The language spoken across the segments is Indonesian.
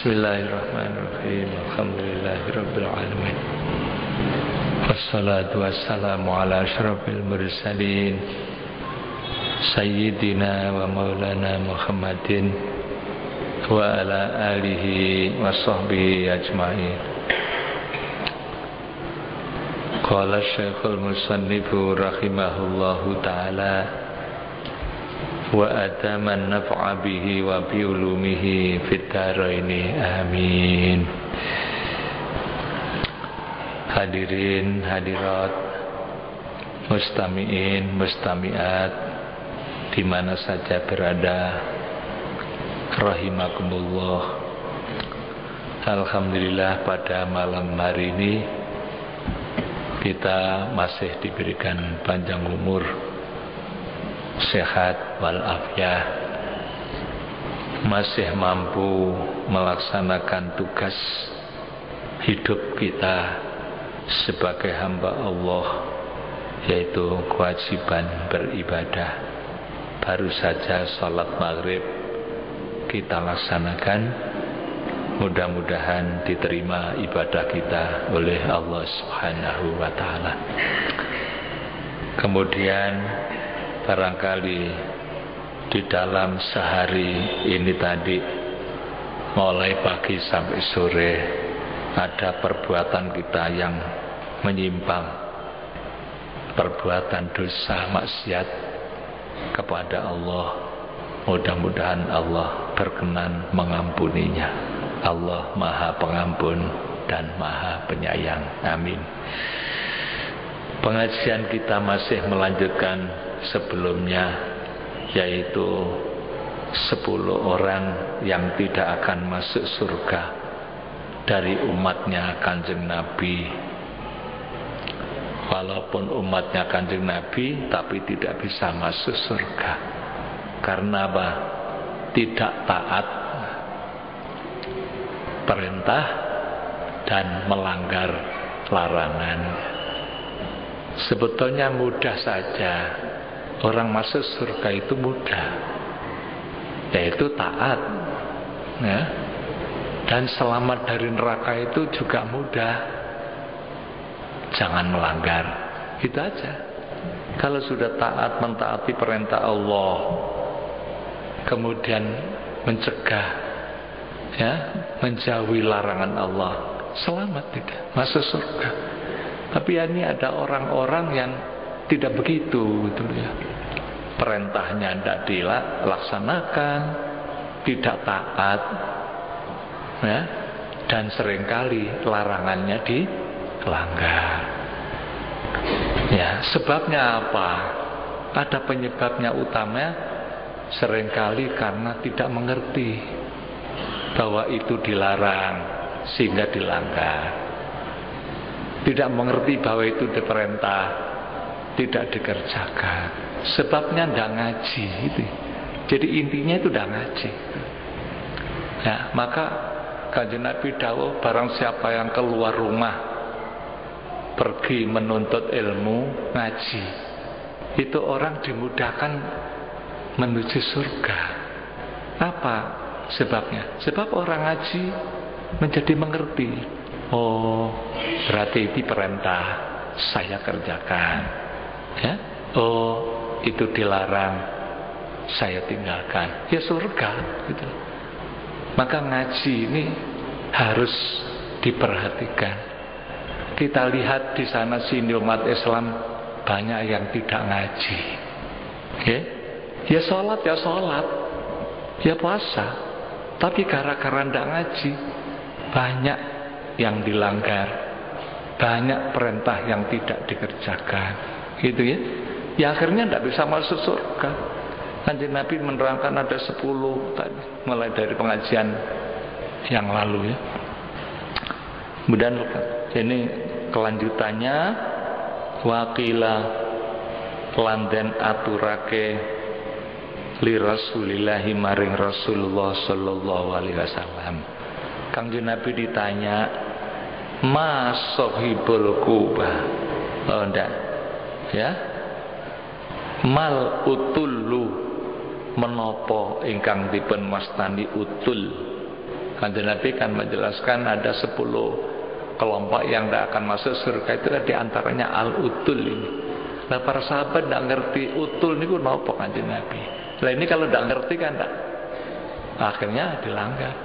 Bismillahirrahmanirrahim. Alhamdulillahirabbil alamin. Wassalatu wassalamu ala asyrafil mursalin Sayyidina wa maulana Muhammadin wa ala alihi wa sahbihi ajma'in. Qala Syekhul Musannifu rahimahullahu ta'ala wa ataman naf'a bihi wa bi ulumihi fid dharaini amin. Hadirin hadirat, mustami'in mustami'at di mana saja berada, rahimakumullah. Alhamdulillah pada malam hari ini kita masih diberikan panjang umur, sehat walafiat, masih mampu melaksanakan tugas hidup kita sebagai hamba Allah, yaitu kewajiban beribadah. Baru saja sholat maghrib kita laksanakan. Mudah-mudahan diterima ibadah kita oleh Allah Subhanahu wa ta'ala. Kemudian barangkali di dalam sehari ini tadi, mulai pagi sampai sore, ada perbuatan kita yang menyimpang, perbuatan dosa maksiat kepada Allah. Mudah-mudahan Allah berkenan mengampuninya. Allah Maha Pengampun dan Maha Penyayang. Amin. Pengajian kita masih melanjutkan sebelumnya, yaitu 10 orang yang tidak akan masuk surga dari umatnya Kanjeng Nabi. Walaupun umatnya Kanjeng Nabi, tapi tidak bisa masuk surga. Karena apa? Tidak taat perintah dan melanggar larangan. Sebetulnya mudah saja, orang masuk surga itu mudah, yaitu taat, ya. Dan selamat dari neraka itu juga mudah. Jangan melanggar, itu aja. Kalau sudah taat, mentaati perintah Allah, kemudian mencegah, ya, menjauhi larangan Allah, selamat tidak masuk surga. Tapi ini ada orang-orang yang tidak begitu, gitu ya. Perintahnya tidak dilaksanakan, tidak taat, ya, dan seringkali larangannya dilanggar. Ya, sebabnya apa? Ada penyebabnya utama, seringkali karena tidak mengerti bahwa itu dilarang sehingga dilanggar. Tidak mengerti bahwa itu diperintah, tidak dikerjakan. Sebabnya tidak ngaji itu. Jadi intinya itu tidak ngaji. Ya, maka Kanjeng Nabi dawuh, barang siapa yang keluar rumah pergi menuntut ilmu, ngaji, itu orang dimudahkan menuju surga. Apa sebabnya? Sebab orang ngaji menjadi mengerti. Oh, berarti itu perintah, saya kerjakan, ya. Oh, itu dilarang, saya tinggalkan, ya surga, gitu. Maka ngaji ini harus diperhatikan. Kita lihat di sana sini umat Islam banyak yang tidak ngaji, ya. Ya sholat, ya puasa, tapi gara-gara tidak ngaji, banyak yang dilanggar, banyak perintah yang tidak dikerjakan, gitu ya. Ya akhirnya tidak bisa masuk surga. Kanjeng Nabi menerangkan ada 10 tadi, mulai dari pengajian yang lalu, ya. Kemudian ini kelanjutannya, wakila lanten aturake li Rasulillahi maring Rasulullah sallallahu alaihi wasallam. Kanjeng Nabi ditanya, "Ma sahibul Kubah?" Oh enggak, ya. Mal utullu, menopo ingkang dipun wastani utul. Kanjeng Nabi kan menjelaskan ada 10 kelompok yang tidak akan masuk surga, itu kan diantaranya al-utul ini. Nah para sahabat tidak ngerti utul ini apa Kanjeng Nabi. Nah ini kalau tidak ngerti kan tak, akhirnya dilanggar.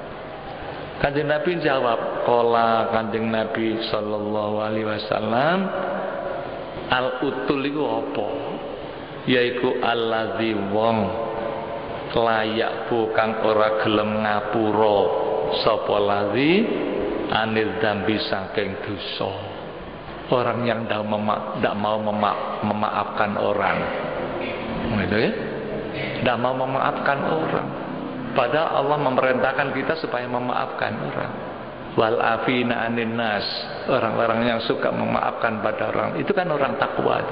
Kanjeng Nabi jawab, qala Kanjeng Nabi sallallahu alaihi wasallam, al-utul itu apa? Yaiku alladzi wong layak bukan ora gelem ngapura sapa ladzi anil dzambi saking dosa. Orang yang tidak mau memaafkan orang, gitu ya, tidak mau memaafkan orang. Padahal Allah memerintahkan kita supaya memaafkan orang. Wal afina anin nas, orang-orang yang suka memaafkan pada orang, itu kan orang takwa.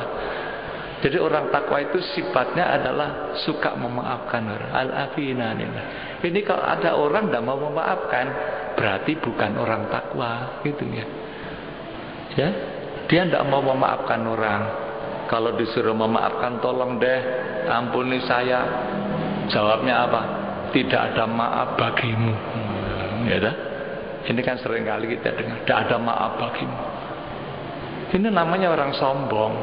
Jadi orang takwa itu sifatnya adalah suka memaafkan orang. Al afina anin nas. Ini kalau ada orang tidak mau memaafkan, berarti bukan orang takwa, gitu ya. Ya, dia tidak mau memaafkan orang. Kalau disuruh memaafkan, tolong deh, ampuni saya, jawabnya apa? Tidak ada maaf bagimu. Ya dah. Ini kan sering kali kita dengar, tidak ada maaf bagimu. Ini namanya orang sombong.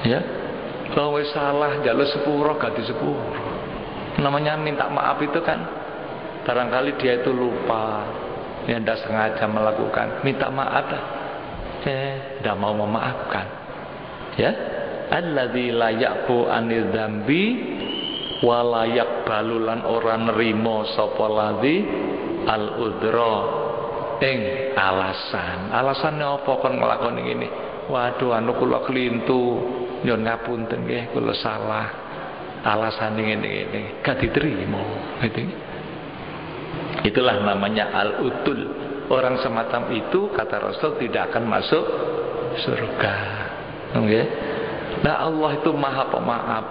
Ya, kalau salah jalur sepuro ganti sepuro. Namanya minta maaf itu kan barangkali dia itu lupa, dia tidak sengaja melakukan, minta maaf dah. Tidak mau memaafkan. Ya, alladzi la yaqu anil dzambi wa la yaqbalu lan ora nerima sapa ladzi al udra ing alasan. Alasannya apa kon nglakoni ngene? Waduh anu kula klintu, nyuwun ngapunten nggih kula salah. Alasane ngene-ngene gak diterima, gitu. Itulah namanya al-utul. Orang semacam itu kata Rasul tidak akan masuk surga. Okay? Nah Allah itu maha pemaaf.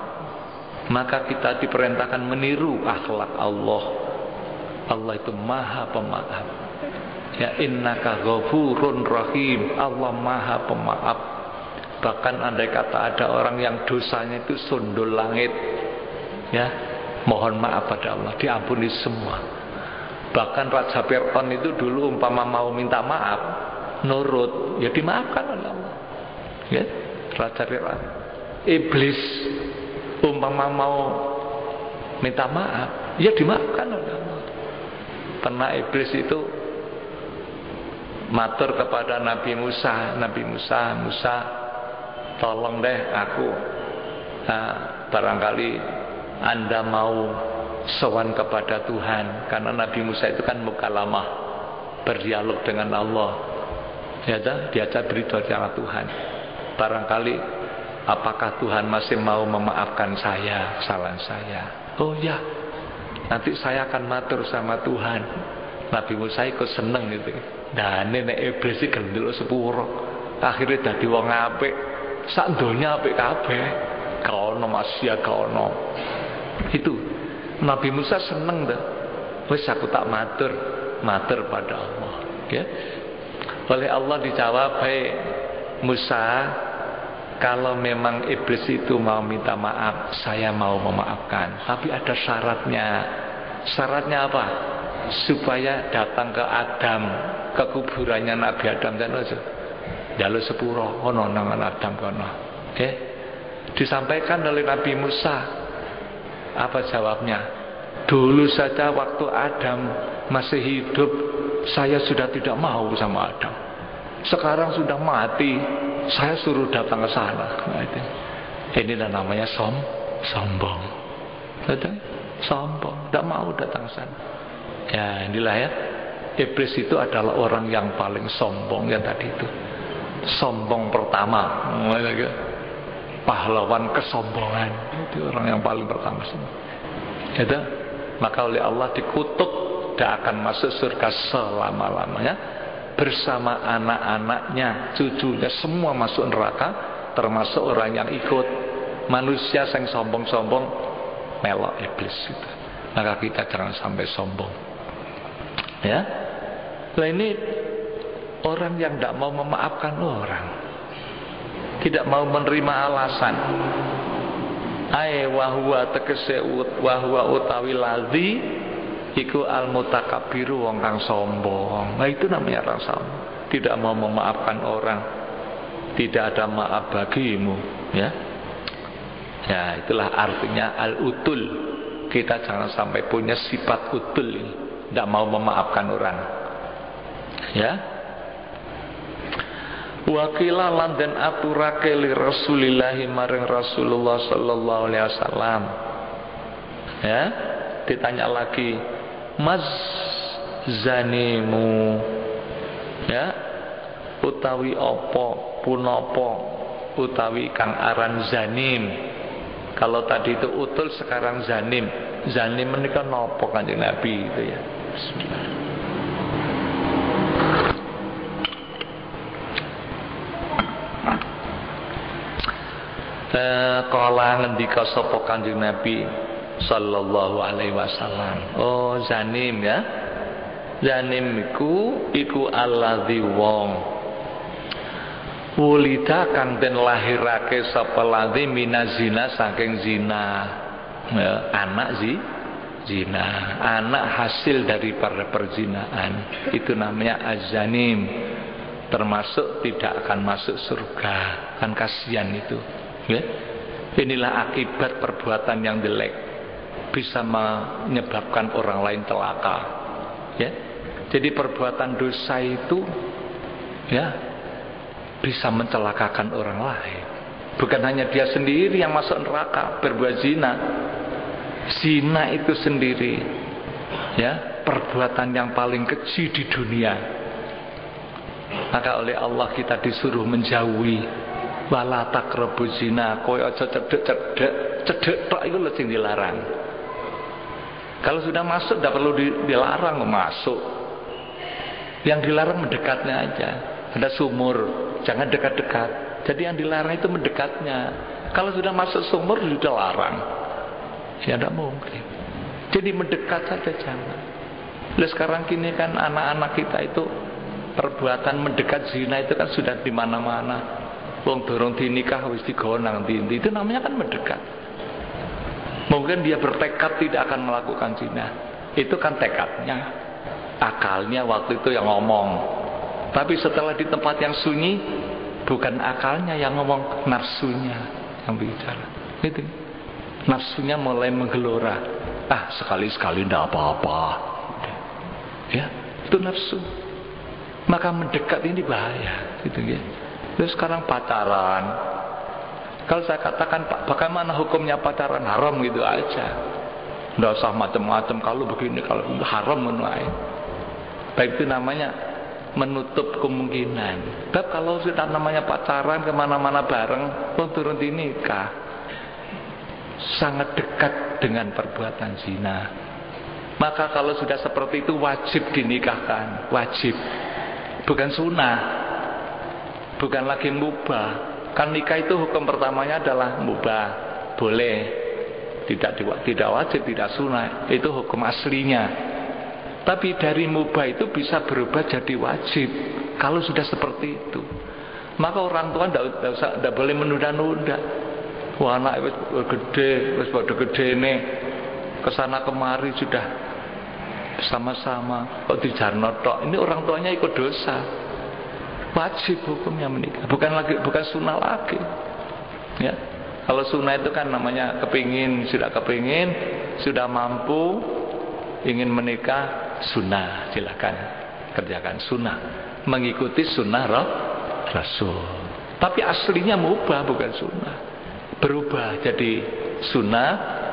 Maka kita diperintahkan meniru akhlak Allah. Allah itu maha pemaaf. Ya innaka ghafurun rahim. Allah maha pemaaf. Bahkan andai kata ada orang yang dosanya itu sundul langit, ya, mohon maaf pada Allah, diampuni semua. Bahkan Raja Fir'aun itu dulu umpama mau minta maaf, nurut, ya dimaafkan oleh Allah. Ya, Raja Fir'aun. Iblis umpama mau minta maaf, ya dimaafkan oleh Allah. Pernah iblis itu matur kepada Nabi Musa, Musa, tolong deh aku, barangkali Anda mau sowan kepada Tuhan, karena Nabi Musa itu kan mukalamah, berdialog dengan Allah, ya, diajak berbicara dengan Tuhan. Barangkali apakah Tuhan masih mau memaafkan saya, kesalahan saya? Oh ya, nanti saya akan matur sama Tuhan. Nabi Musa ikut seneng gitu. Dan nenek iblis iki gendel sepuro, akhirnya dadi wong apik, sak donya apik kabeh. Kaono masya kaono. Itu Nabi Musa seneng dah. Wis aku tak matur pada Allah, ya. Oleh Allah dijawab, "Hei Musa, kalau memang iblis itu mau minta maaf, saya mau memaafkan. Tapi ada syaratnya." Syaratnya apa? Supaya datang ke Adam, ke kuburannya Nabi Adam dan aja. Jalur sepuro ono nang Adam kono. Oke. Disampaikan oleh Nabi Musa. Apa jawabnya? Dulu saja waktu Adam masih hidup, saya sudah tidak mau sama Adam. Sekarang sudah mati, saya suruh datang ke sana. Nah, itu. Inilah namanya sombong. Betul? Sombong, tidak mau datang ke sana. Ya, inilah ya. Iblis itu adalah orang yang paling sombong yang tadi itu. Sombong pertama. Pahlawan kesombongan. Itu orang yang paling pertama. Itu. Maka oleh Allah dikutuk, tidak akan masuk surga selama-lamanya. Bersama anak-anaknya, cucunya, semua masuk neraka, termasuk orang yang ikut. Manusia yang sombong-sombong melok iblis itu. Maka kita jangan sampai sombong. Ya. Nah ini orang yang tidak mau memaafkan orang, tidak mau menerima alasan. Ai wahwa tegese wahwa utawi ladzi Iku al-mutakabbiru, wong kang sombong. Nah itu namanya orang sombong. Tidak mau memaafkan orang, tidak ada maaf bagimu, ya. Ya itulah artinya al-utul. Kita jangan sampai punya sifat utul ini, tidak mau memaafkan orang, ya. Wakila lan den aturake li Rasulillahi maring Rasulullah sallallahu alaihi wasallam. Ya, ditanya lagi, "Mas zanimu?" Ya, utawi apa punapa utawi kang aran zanim. Kalau tadi itu utul, sekarang zanim. Zanim menika napa Kanjeng Nabi itu ya. Bismillah. Kala ngendika sapa Kanjeng Nabi sallallahu alaihi wasallam. Oh, zanim ya. Zanim iku alladzi wong wulida kang den lahirake sapa ladzi minazina saking zina. Ya, anak zina, anak hasil dari perzinaan. Itu namanya az-zanim. Termasuk tidak akan masuk surga. Kan kasihan itu. Ya. Inilah akibat perbuatan yang jelek, bisa menyebabkan orang lain celaka. Ya. Jadi perbuatan dosa itu ya bisa mencelakakan orang lain. Bukan hanya dia sendiri yang masuk neraka berbuat zina. Zina itu sendiri ya perbuatan yang paling keji di dunia. Maka oleh Allah kita disuruh menjauhi. Wala taqrabuz zina. Kowe aja cedek tok iku lho sing dilarang. Kalau sudah masuk tidak perlu dilarang masuk. Yang dilarang mendekatnya aja. Ada sumur, jangan dekat-dekat. Jadi yang dilarang itu mendekatnya. Kalau sudah masuk sumur sudah larang. Ya tidak mungkin. Jadi mendekat saja jangan. Lalu sekarang kini kan anak-anak kita itu perbuatan mendekat zina itu kan sudah di mana-mana. Wong dorong dinikah wis digonang ndi itu namanya kan mendekat. Mungkin dia bertekad tidak akan melakukan zina. Itu kan tekadnya. Akalnya waktu itu yang ngomong. Tapi setelah di tempat yang sunyi, bukan akalnya yang ngomong, nafsunya yang bicara. Itu. Nafsunya mulai menggelora. Sekali-sekali tidak apa-apa. Ya, itu nafsu. Maka mendekat ini bahaya, gitu ya. Terus sekarang pacaran. Kalau saya katakan, Pak, bagaimana hukumnya pacaran? Haram gitu aja. Tidak usah macam-macam. Kalau begini, kalau haram menuai. Baik itu namanya menutup kemungkinan. Tapi kalau sudah namanya pacaran kemana-mana bareng, turun di nikah, sangat dekat dengan perbuatan zina. Maka kalau sudah seperti itu wajib dinikahkan, wajib. Bukan sunnah, bukan lagi mubah. Kan nikah itu hukum pertamanya adalah mubah, boleh, tidak wajib, tidak sunnah. Itu hukum aslinya. Tapi dari mubah itu bisa berubah jadi wajib kalau sudah seperti itu. Maka orang tua tidak boleh menunda-nunda. Wah, anak gede, wis padha gedene, kesana kemari sudah sama-sama kok dijarno tok. Ini orang tuanya ikut dosa. Wajib hukumnya menikah, bukan sunnah lagi. Ya. Kalau sunnah itu kan namanya kepingin, sudah mampu ingin menikah, sunnah, silakan kerjakan sunnah, mengikuti sunnah Rasul. Tapi aslinya mubah bukan sunnah. Berubah jadi sunnah,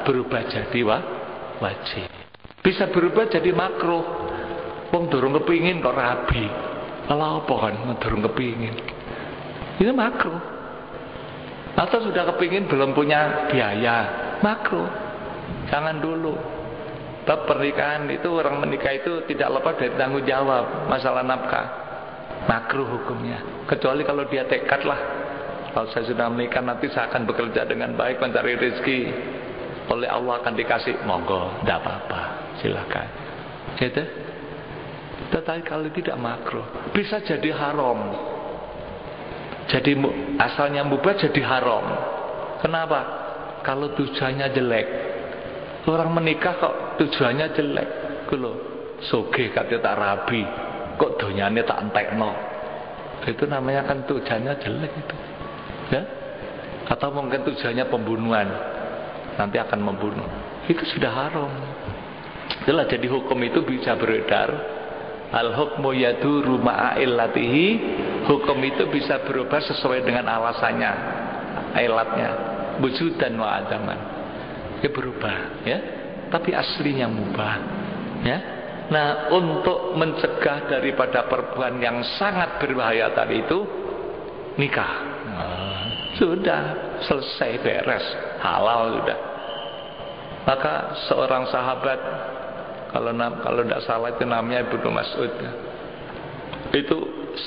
berubah jadi wajib. Bisa berubah jadi makruh. Wong durung kepingin kok rabi. Kalau apa kan durung kepingin. Itu makruh. Atau sudah kepingin belum punya biaya, makruh. Jangan dulu. Bab pernikahan itu, orang menikah itu tidak lepas dari tanggung jawab masalah nafkah. Makruh hukumnya. Kecuali kalau dia tekad lah, kalau saya sudah menikah nanti saya akan bekerja dengan baik mencari rezeki, oleh Allah akan dikasih, monggo, tidak apa-apa, silakan. Gitu. Tetapi kalau tidak makruh, bisa jadi haram. Jadi asalnya mubah jadi haram. Kenapa? Kalau tujuannya jelek. Orang menikah kok tujuannya jelek, iku lho sugih kate tak rabi, kok donyane tak entekno. Itu namanya kan tujuannya jelek itu. Ya? Atau mungkin tujuannya pembunuhan. Nanti akan membunuh. Itu sudah haram. Itulah jadi hukum itu bisa beredar. Al-hukmu yaduru ma'a illatihi. Hukum itu bisa berubah sesuai dengan alasannya, ilatnya, wujudan wa adaman. Dia berubah, ya. Tapi aslinya mubah, ya. Nah, untuk mencegah daripada perbuatan yang sangat berbahaya tadi itu, nikah. Sudah selesai, beres, halal sudah. Maka seorang sahabat, kalau tidak salah itu namanya Ibnu Mas'ud, itu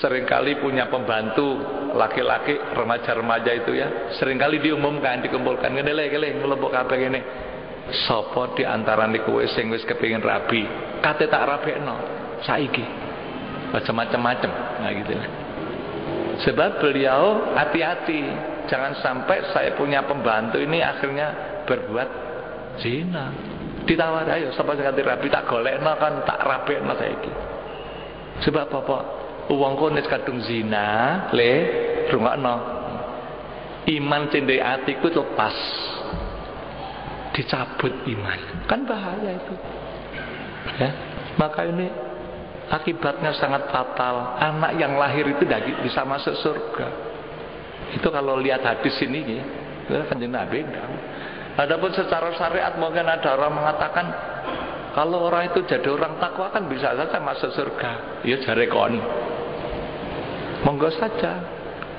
seringkali punya pembantu laki-laki remaja-remaja itu ya, seringkali diumumkan, dikumpulkan ngene lho ngelompok kabeh ngene. Sapa di antarané kowe sing wis kepengin rabi, kate tak rabekno saiki. Macam-macam, nah gitu. Sebab beliau hati-hati, jangan sampai saya punya pembantu ini akhirnya berbuat zina. Ditawar, ayo sapa sing kate rabi tak golekno kan tak rabekno saiki. Sebab apa? Wong kowe nek kadung zina, rungokno. Iman cendek atiku lepas. Dicabut iman. Kan bahaya itu. Ya. Maka ini akibatnya sangat fatal. Anak yang lahir itu tidak bisa masuk surga. Itu kalau lihat hadis ini ya, Kanjeng Nabi. Adapun secara syariat mungkin ada orang mengatakan kalau orang itu jadi orang takwa kan bisa saja masuk surga. Ya jare kon. Monggo saja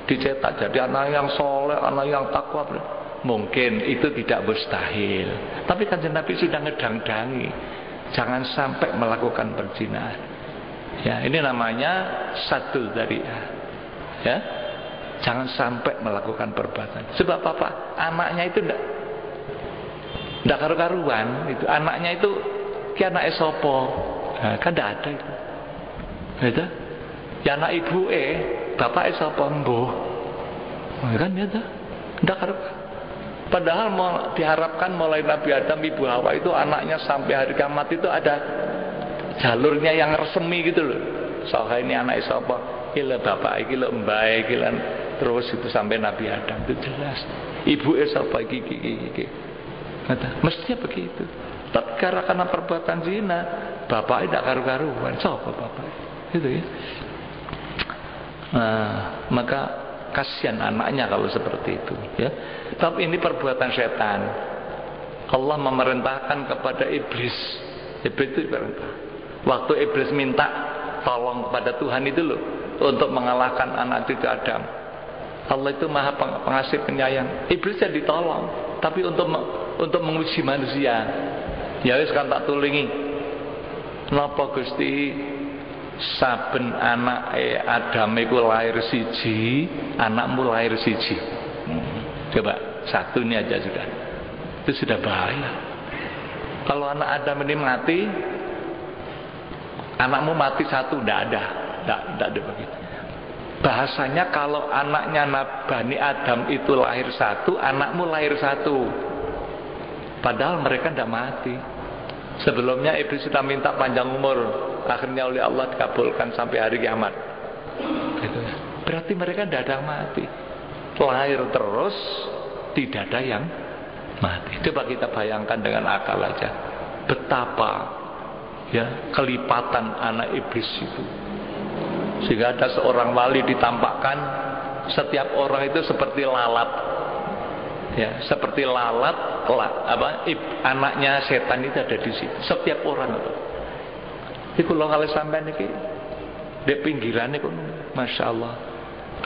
dicetak jadi anak yang soleh, anak yang takwa. Mungkin itu tidak mustahil. Tapi Kanjeng Nabi sudah ngedang-dangi, jangan sampai melakukan perzinahan. Ya, ini namanya sadul dzari'ah. Ya. Jangan sampai melakukan perbuatan. Sebab apa? Anaknya itu ndak karu-karuan itu. Anaknya itu ki anake sapa? Nah, kan ndak ada itu. Gitu. Ya anak ibu bapake sapa? Mbuh. Kan ya dah. Ndak karu-karuan. Padahal diharapkan mulai Nabi Adam, Ibu Hawa itu anaknya sampai hari kiamat itu ada jalurnya yang resmi gitu loh. Soalnya ini anak siapa? Gila bapak, gila mbak, gila terus itu sampai Nabi Adam itu jelas. Ibu siapa? Gigi. Mestinya begitu. Tapi karena perbuatan zina, bapak tidak karu-karuan. Siapa bapak? Gitu ya. Nah, maka kasihan anaknya kalau seperti itu ya. Tapi ini perbuatan setan. Allah memerintahkan kepada iblis. Iblis itu perintah. Waktu iblis minta tolong kepada Tuhan itu loh, untuk mengalahkan anak cucu Adam. Allah itu maha pengasih penyayang. Iblis jadi ditolong, tapi untuk menguji manusia. Ya wis kan tak tulingi. Napa Gusti saben anak Adam iku lahir siji, anakmu lahir siji. Coba satu ini aja sudah. Itu sudah bahaya. Kalau anak Adam ini mati, anakmu mati satu, tidak ada begitu. Bahasanya kalau anaknya Bani Adam itu lahir satu, anakmu lahir satu. Padahal mereka tidak mati. Sebelumnya iblis sudah minta panjang umur, akhirnya oleh Allah dikabulkan sampai hari kiamat. Gitu. Berarti mereka tidak ada yang mati. Lahir terus, tidak ada yang mati. Coba kita bayangkan dengan akal aja, betapa ya kelipatan anak iblis itu. Sehingga ada seorang wali ditampakkan, setiap orang itu seperti lalat. Ya, seperti lalat, anaknya setan itu ada di situ. Setiap orang itu. Iku lho kalau sampai niki di pinggiran itu, masya Allah,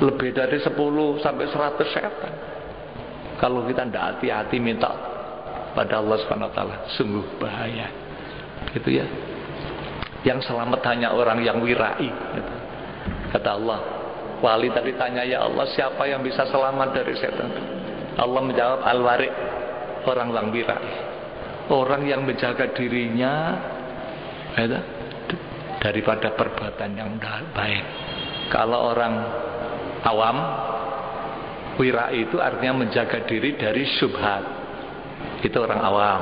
lebih dari 10 sampai 100 setan. Kalau kita tidak hati-hati minta pada Allah SWT, sungguh bahaya. Gitu ya. Yang selamat hanya orang yang wirai. Gitu. Kata Allah, wali tadi tanya, ya Allah siapa yang bisa selamat dari setan? Allah menjawab, al-wari, orang yang wirai, orang yang menjaga dirinya daripada perbuatan yang baik. Kalau orang awam, wirai itu artinya menjaga diri dari syubhat. Itu orang awam.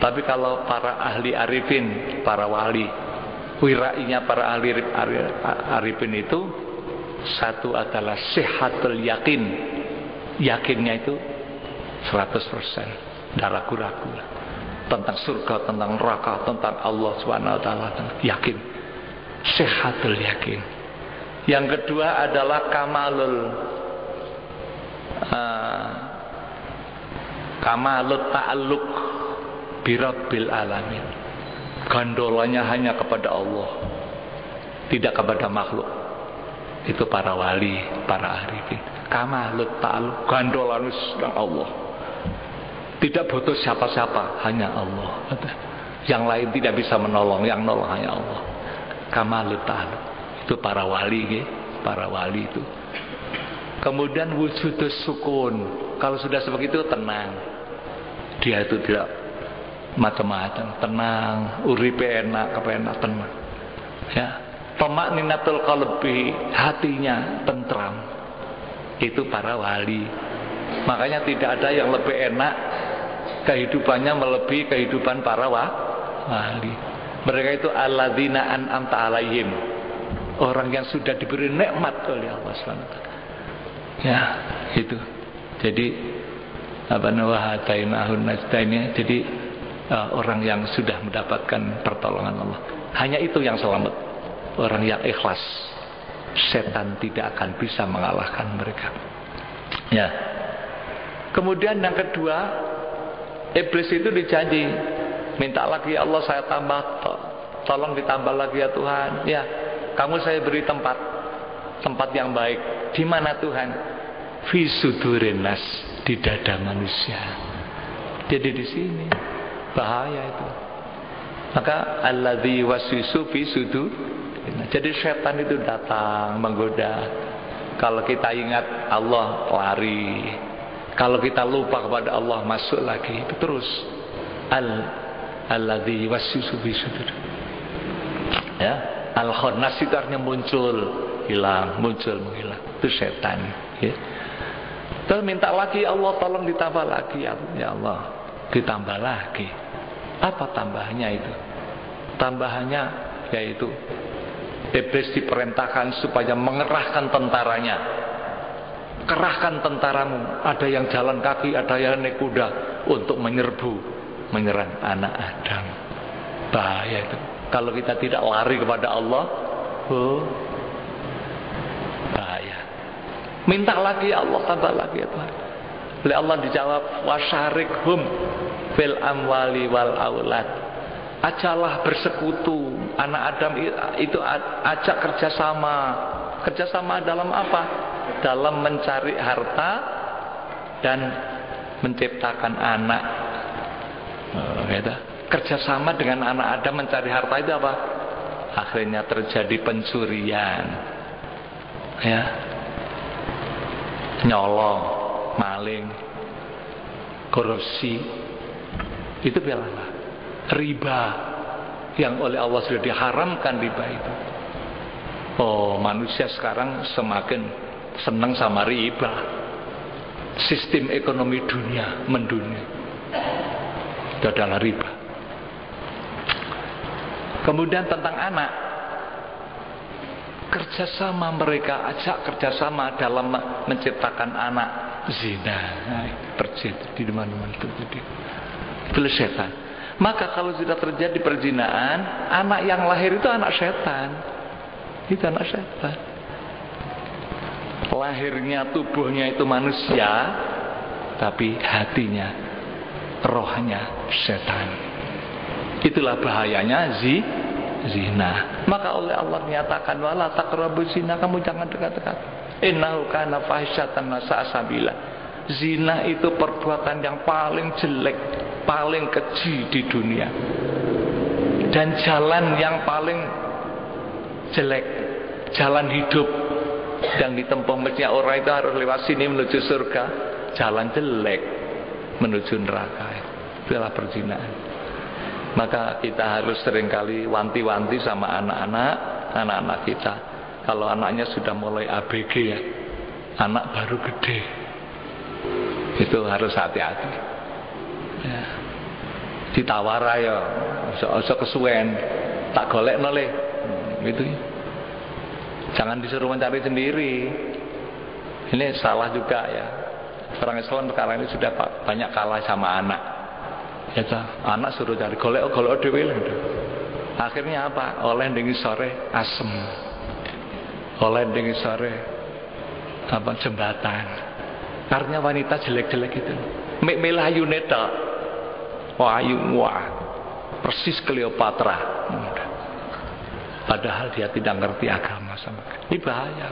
Tapi kalau para ahli arifin, para wali, wirainya para ahli arifin itu, satu adalah sihatul yakin. Yakinnya itu 100%, tidak ragu-ragu tentang surga, tentang neraka, tentang Allah Subhanahu wa taala, yakin. Sihatul yakin. Yang kedua adalah kamalut ta'alluq birabbil alamin. Gondolanya hanya kepada Allah, tidak kepada makhluk. Itu para wali, para arifin. Kamalut ta'alluq, gondolanya dengan Allah. Tidak butuh siapa-siapa, hanya Allah. Yang lain tidak bisa menolong, yang nolong hanya Allah. Kamalut ta'alluq. Itu para wali, para wali itu. Kemudian wujudus sukun. Kalau sudah seperti itu tenang. Dia itu tidak macam-macam, tenang, uripe enak, kepenak, tenang. Ya, tamakninatul qalbi, hatinya tentram. Itu para wali. Makanya tidak ada yang lebih enak kehidupannya melebihi kehidupan para wali. Mereka itu alladzina an'amta alaihim, orang yang sudah diberi nikmat oleh Allah SWT. Ya, itu. Jadi wahatainahun najdaini. Jadi orang yang sudah mendapatkan pertolongan Allah. Hanya itu yang selamat. Orang yang ikhlas. Setan tidak akan bisa mengalahkan mereka. Ya. Kemudian yang kedua, iblis itu dijanji, minta lagi ya Allah, saya tambah, tolong ditambah lagi ya Tuhan. Ya, kamu saya beri tempat yang baik. Di mana Tuhan? Fi sudurin nas, di dada manusia. Jadi di sini bahaya itu. Maka alladzi waswisu fi sudur. Jadi setan itu datang menggoda. Kalau kita ingat Allah, lari. Kalau kita lupa kepada Allah, masuk lagi. Itu terus alladzi waswisu fi sudur. Ya, al-khannas itu artinya muncul, hilang, muncul, menghilang. Itu setan, ya. Terus minta lagi, Allah tolong ditambah lagi, ya Allah, ditambah lagi. Apa tambahannya itu? Tambahannya yaitu iblis diperintahkan supaya mengerahkan tentaranya. Kerahkan tentaramu. Ada yang jalan kaki, ada yang naik kuda untuk menyerang anak Adam. Bahaya itu. Kalau kita tidak lari kepada Allah, bahaya. Minta lagi ya Allah, tambah lagi ya Tuhan. Oleh Allah dijawab, wasyarikhum fil amwali wal aulad. Ajalah bersekutu. Anak Adam itu ajak kerjasama. Kerjasama dalam apa? Dalam mencari harta dan menciptakan anak. Kerjasama dengan anak Adam mencari harta itu apa? Akhirnya terjadi pencurian, ya, nyolong, maling, korupsi. Itu apa? Riba, yang oleh Allah sudah diharamkan riba itu. Oh, manusia sekarang semakin senang sama riba. Sistem ekonomi dunia mendunia. Itu adalah riba. Kemudian tentang anak, kerjasama mereka, ajak kerjasama dalam menciptakan anak. Zina, terjadi di mana-mana terjadi. Itu setan. Maka kalau sudah terjadi perzinaan, anak yang lahir itu anak setan. Itu anak setan. Lahirnya, tubuhnya itu manusia, tapi hatinya, rohnya setan. Itulah bahayanya zina. Maka oleh Allah menyatakan, wala taqrabuz zina, kamu jangan dekat-dekat. Innahu kana fahisyatan wa sa'a sabila. Zina itu perbuatan yang paling jelek, paling keji di dunia. Dan jalan yang paling jelek, jalan hidup yang ditempuh mestinya orang itu harus lewat sini menuju surga. Jalan jelek menuju neraka. Itulah perzinahan. Maka kita harus seringkali wanti-wanti sama anak-anak kita. Kalau anaknya sudah mulai ABG, ya, anak baru gede, itu harus hati-hati, ya. ditawara ya ojo kesuwen, tak golekno le. Gitu ya. Jangan disuruh mencari sendiri. Ini salah juga ya. Orang Islam sekarang ini sudah banyak kalah sama anak. Ya anak suruh cari golek dhewe lho. Akhirnya apa? Oleh ndingi sore asem. Oleh ndingi sore apa jembatan. Karena wanita jelek-jelek itu. Mek melayune tok. Wah ayu wah. Persis Cleopatra. Padahal dia tidak ngerti agama sama. Ini bahaya.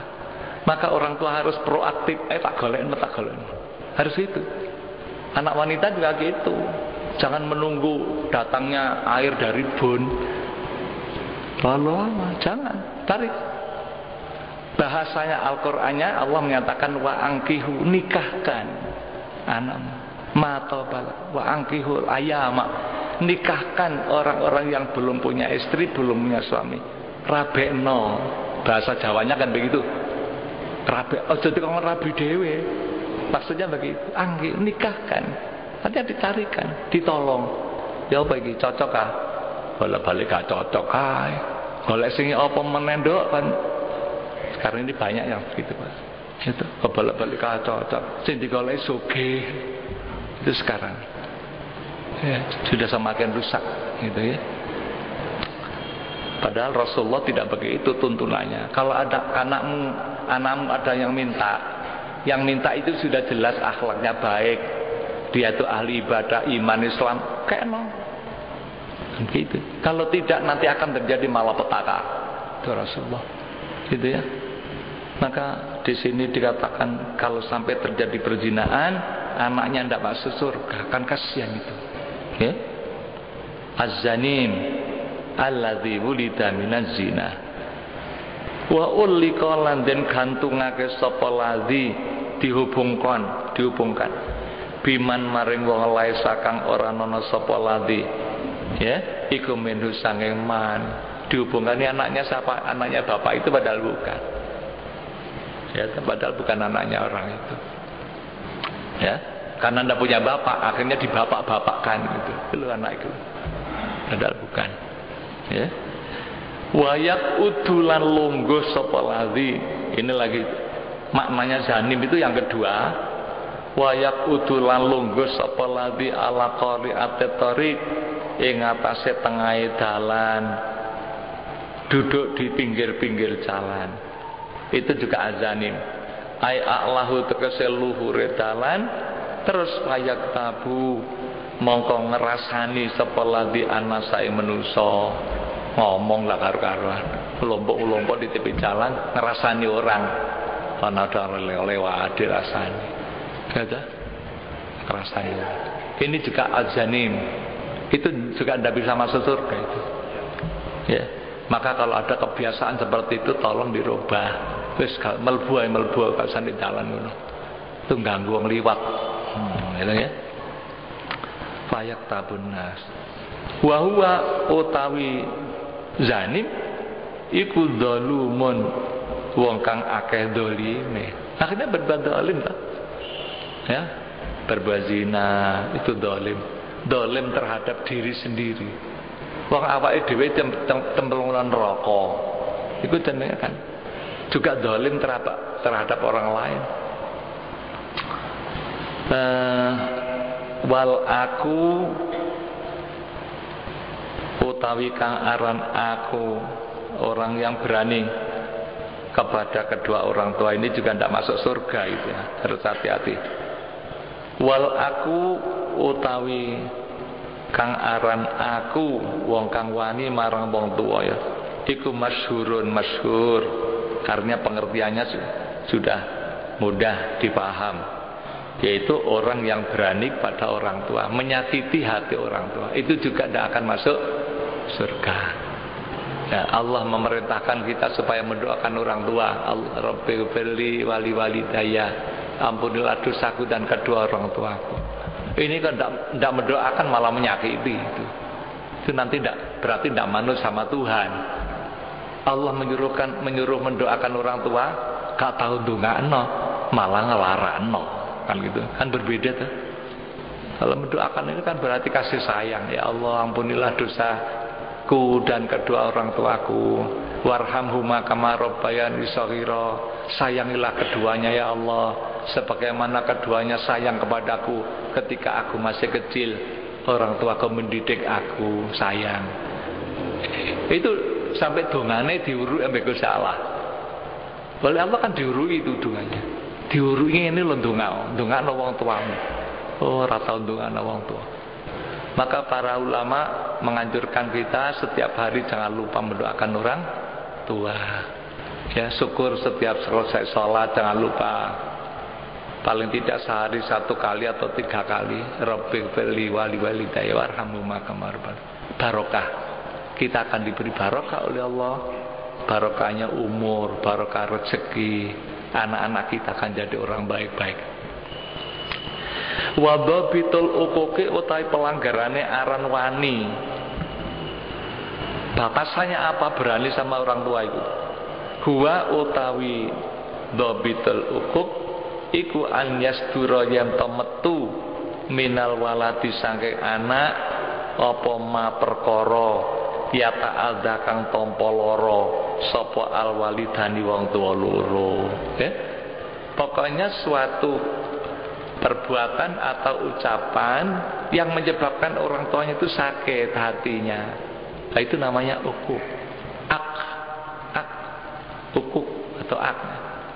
Maka orang tua harus proaktif. Tak golekno. Harus itu. Anak wanita juga gitu. Jangan menunggu datangnya air dari bun. Lama, jangan. Tarik. Bahasanya Al-Qur'annya Allah menyatakan wa angkihu, nikahkan anakmu. Matobal wa angkihu ayama. Nikahkan orang-orang yang belum punya istri, belum punya suami. Rabekno. Bahasa Jawanya kan begitu. Rabe, jadi kalau rabi dewe. Maksudnya begitu. Angki, nikahkan. Artinya dicarikan, ditolong. Ya apa iki cocok ah? Bolak-balik gak cocok kae. Golek sing apa menendok kan. Sekarang ini banyak yang begitu, Pak. Itu bolak-balik gak cocok. Sing digolek sugih. Itu sekarang. Ya, sudah semakin rusak gitu ya. Padahal Rasulullah tidak begitu tuntunannya. Kalau ada anakmu ada yang minta itu sudah jelas akhlaknya baik. Dia itu ahli ibadah, iman Islam, kena. Gitu. Kalau tidak nanti akan terjadi malapetaka. Itu Rasulullah. Gitu ya. Maka di sini dikatakan kalau sampai terjadi perzinahan, anaknya tidak masuk surga, kan kasihan itu. Ya. Az-zanim alladzi wulida minaz zina. Wa ulika lan den gantungake sapa ladzi dihubungkan biman maring wong laisa kang ora ana sapa ladzi ya iku minhu sanging man dihubungkan anaknya siapa? Anaknya bapak itu padahal bukan ya, padahal bukan anaknya orang itu ya, karena tidak punya bapak akhirnya dibapak-bapakkan gitu itu anak itu padahal bukan ya. Wayak udulan lungguh sapa ladzi. Ini lagi maknanya zanim itu yang kedua. Wayak udulan lungguh sapa ladzi ala qari'ati thariq ing atase tengahe dalan. Duduk di pinggir-pinggir jalan. Itu juga azanim. Ai a'lahu tegese luhure dalan terus wayak tabu mongko ngerasani sapa ladzi anasa ing manusa. Ngomong lah karo-karuan kelompok-kelompok di tepi jalan ngerasani orang karena ada lewat dirasani kata ngerasani ini juga azanim itu juga tidak bisa masuk surga itu ya. Maka kalau ada kebiasaan seperti itu tolong dirubah terus melbu kasan di jalan itu ganggu orang liwat gitu ya. Fayak tabun nas wa huwa utawi zanim iku zalumun wong kang akeh dolime akhirnya berbuat dolim tak ya berbuat zina itu dolim terhadap diri sendiri wong awake dhewe tempelunan rokok itu jenenge kan juga dolim terhadap orang lain wal aku utawi kang aran aku orang yang berani kepada kedua orang tua ini juga tidak masuk surga itu ya. Harus hati-hati. Wal aku utawi kang aran aku wong kang wani marang wong tua ya iku masyhur karena pengertiannya sudah mudah dipaham yaitu orang yang berani pada orang tua menyakiti hati orang tua itu juga tidak akan masuk surga. Ya, Allah memerintahkan kita supaya mendoakan orang tua. Rabbighfirli wali walidayya, ampunilah dosaku dan kedua orang tuaku. Ini kan tidak mendoakan malah menyakiti itu. Itu nanti berarti tidak manut sama Tuhan. Allah menyuruh mendoakan orang tua, gak tahu ndongakno, malah ngelarangno. Kan gitu. Kan berbeda tuh. Kalau mendoakan ini kan berarti kasih sayang. Ya Allah, ampunilah dosaku dan kedua orang tuaku. Warhamhuma kama rabbayani shaghira. Sayangilah keduanya ya Allah sebagaimana keduanya sayang kepadaku ketika aku masih kecil. Orang tuaku mendidik aku, sayang. Itu sampai dongane diurui ambek Gusti Allah. Oleh Allah kan diurui itu donganya. Diurui ini lho ndongakno wong tuamu. Oh, ora tau ndongakno wong tua. Maka para ulama menganjurkan kita setiap hari jangan lupa mendoakan orang tua. Ya, syukur setiap selesai sholat jangan lupa. Paling tidak sehari 1 kali atau 3 kali. Rabbighfirli wa liwalidayya warhamhuma kama rabbayani. Barokah. Kita akan diberi barokah oleh Allah. Barokahnya umur, barokah rezeki. Anak-anak kita akan jadi orang baik-baik. Wadhabitul uquqi utai pelanggarannya aran wani. Batasannya apa berani sama orang tua itu? Huwa utawi dhabitul uquq iku an yasdura yen metu minal waladi saking anak apa ma perkara ya ta'adza kang tampa lara sapa al walidani wong tuwa loro. Pokoknya suatu perbuatan atau ucapan yang menyebabkan orang tuanya itu sakit hatinya. Nah, itu namanya uquq. Uquq atau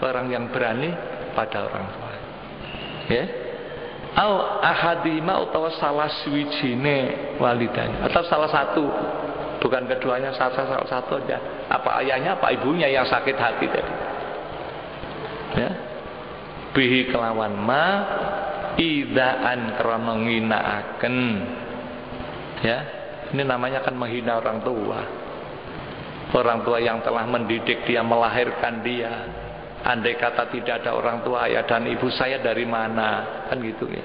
orang yang berani pada orang tua. Ya. Au ahadima utawa salah suwijine walidane atau salah satu, bukan keduanya, salah satu aja. Apa ayahnya apa ibunya yang sakit hati tadi. Ya. Bihi kelawan ma idaan krana nginaaken. Ya. Ini namanya kan menghina orang tua. Orang tua yang telah mendidik dia, melahirkan dia. Andai kata tidak ada orang tua, ayah dan ibu, saya dari mana? Kan gitu ya.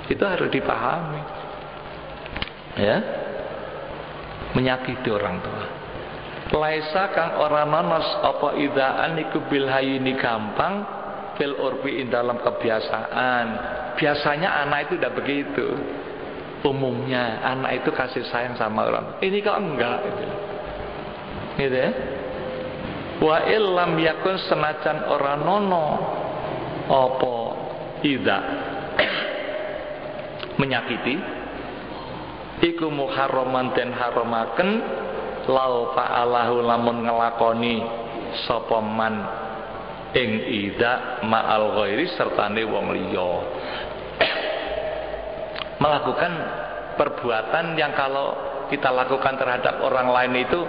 Itu harus dipahami. Ya. Menyakiti orang tua. Laisa kang ora nonos apa idaan iku bil hayini gampang fil urfi dalam kebiasaan. Biasanya anak itu tidak begitu. Umumnya anak itu kasih sayang sama orang. Ini kok enggak gitu. Gitu ya. Wa illam yakun senajan ora nono apa ida menyakiti iku muharraman den haramaken lau fa'alahu lamun ngelakoni sapa man ing ida ma'al ghairi sertane wong liya. Melakukan perbuatan yang kalau kita lakukan terhadap orang lain itu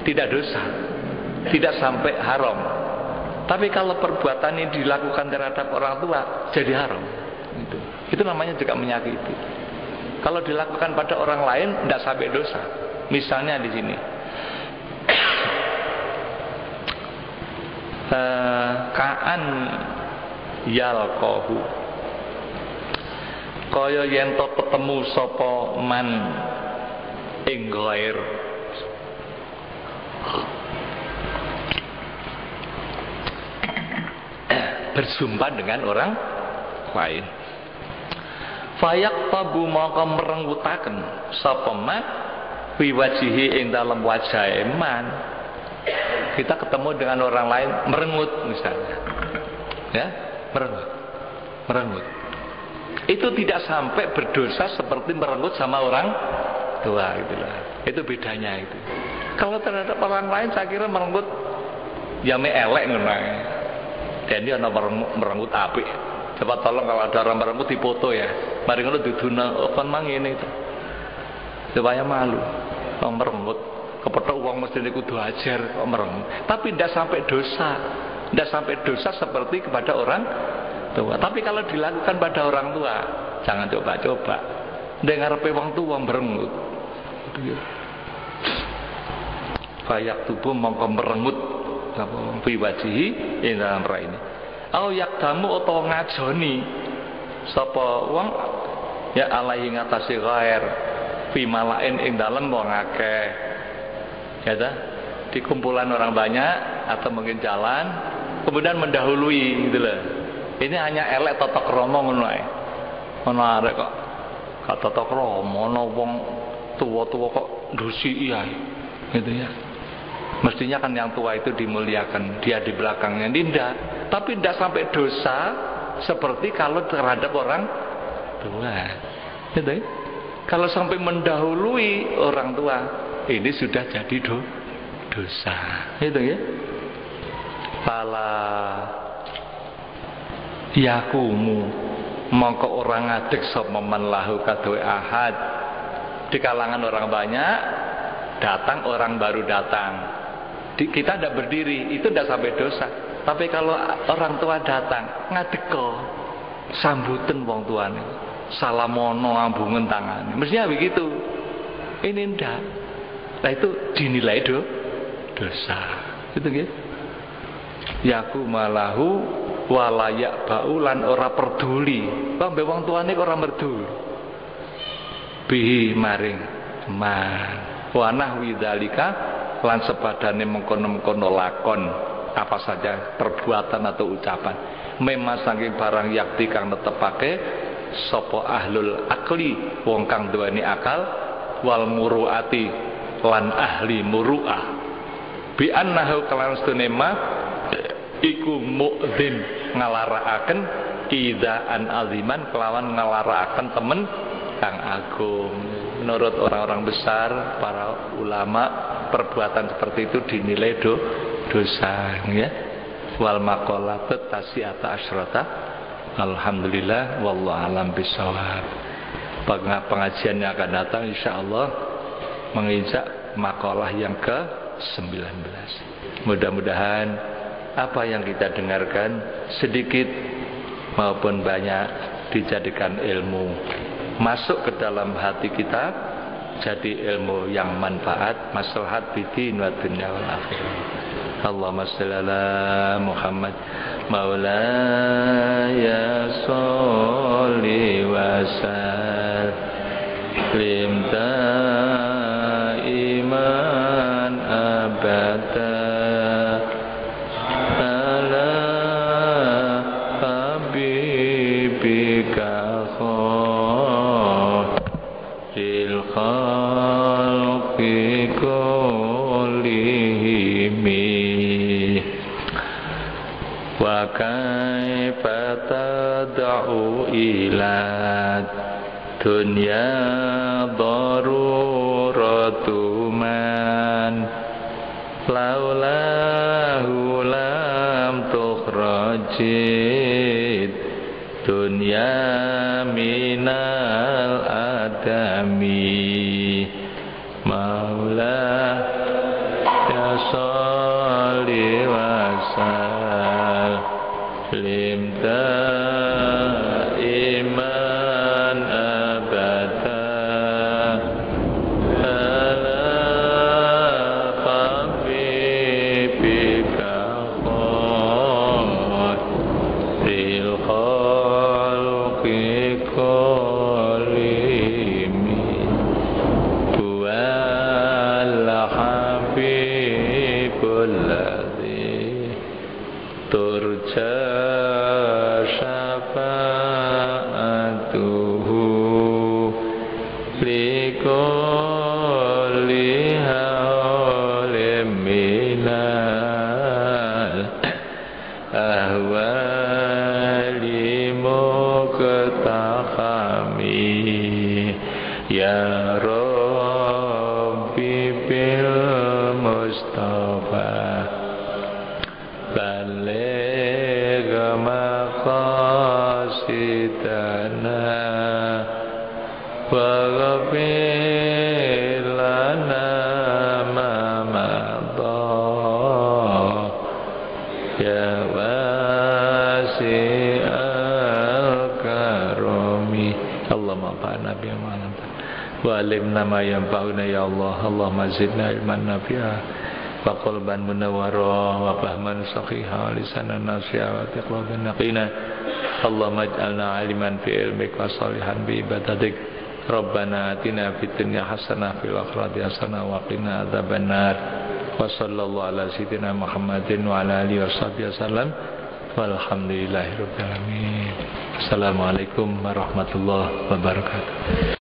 tidak dosa, tidak sampai haram. Tapi kalau perbuatan ini dilakukan terhadap orang tua jadi haram. Itu namanya juga menyakiti. Kalau dilakukan pada orang lain tidak sampai dosa. Misalnya di sini, kaan yalqahu, kaya yen to ketemu sapa man ing ghair. Berjumpa dengan orang lain. Fayak tabu maka merenggutaken sapa man fi wajihi ing dalam wajah man. Kita ketemu dengan orang lain merengut misalnya. Ya, merengut. Itu tidak sampai berdosa seperti merengut sama orang tua itulah. Itu bedanya itu. Kalau terhadap orang lain saya kira merenggut ya me elek ngono. Dan dia ana merenggut apik. Coba tolong kalau ada orang merenggut dipoto ya. Mari ngono duduna kon mang ngene itu. Supaya malu. Kok merenggut, kepethuk wong mesti kudu ajar kok merenggut. Tapi tidak sampai dosa. Tidak sampai dosa seperti kepada orang tua. Tapi kalau dilakukan pada orang tua, jangan coba-coba. Dengar pe wong tua merenggut. Itu ya. Fayak tubuh mongko merengut fi wajihi ing dalam raine. Au yakdamu utawa ngajoni sapa wong ya alaihi ngatasi ghair fi malain ing dalem wong akeh. Ya ta? Di kumpulan orang banyak atau mungkin jalan kemudian mendahului gitu loh. Ini hanya elek totok romo ngono ae. Ono arek kok kata kromo ana wong tua-tua kok ndusi iya gitu ya. Mestinya kan yang tua itu dimuliakan, dia di belakangnya tidak, tapi tidak sampai dosa seperti kalau terhadap orang tua gitu ya. Kalau sampai mendahului orang tua ini sudah jadi dosa gitu ya. Pala yakumu mongko orang ngadeg sapa man lahu kadoe ahad. Di kalangan orang banyak datang orang baru datang, kita tidak berdiri, itu tidak sampai dosa. Tapi kalau orang tua datang ngadeko sambutan wong tuane, salamono ambungen tangan, mestinya begitu. Ini ndak. Nah itu dinilai dosa. Itu gitu. Yaku malahu walayak baulan ora peduli. Pambe wong tuane kok ora peduli. Bihi maring man. Wa nahwi dzalika lan sepadane mengkono-mengkono lakon apa saja perbuatan atau ucapan. Memang saking barang yakti kang netepake sapa ahlul akli wong kang duweni akal wal muruati lan ahli muruah bi annahu kalan sunema iku mu'dzin ngalarakaken idaan aziman kelawan ngalarakaken temen kang agung. Menurut orang-orang besar, para ulama, perbuatan seperti itu dinilai dosa ya. Wal maqalatut tasi'ata asyrata. Alhamdulillah wallahu alam bisawab. Pengajian yang akan datang insyaallah menginjak makalah yang ke-19. Mudah-mudahan apa yang kita dengarkan sedikit maupun banyak dijadikan ilmu masuk ke dalam hati kita, jadi ilmu yang manfaat, maslahat bidin wa dunya wal akhirah. Allahumma shalli ala Muhammad maulaya sholli wa sallim daiman abada ala habibika khairil khalqi kullihim wa kaifa tad'u ila dunya daruratu man laulahu lam tukhrajid dunya minal adami maula ya sholli wa sallim daiman abada ala habibika khairil khalqi kullihim wal habibul ladzi turja syafa'atuhu likulli hawlim minal ahwali muqtahami ya Rabbi bil Mustafa baligh maqasidana wa ghfir lana ma madha ya wasi'al karami Allahumma fa'na bima 'allamtana wa 'allimna ma yanfa'una ya Allah. Allahumma zidna ilman nafi'a wa qalban munawwara wa fahman sahiha lisanan nasi'a wa tiqlaban naqina. Allahumma ij'alna 'aliman fi ilmik wa salihan bi ibadatik. Rabbana atina fid dunya hasanah fil akhirati hasanah wa qina adzabannar. Wa sallallahu ala sayyidina Muhammadin wa ala alihi washabihi wasallam. Walhamdulillahirabbil alamin. Assalamualaikum warahmatullahi wabarakatuh.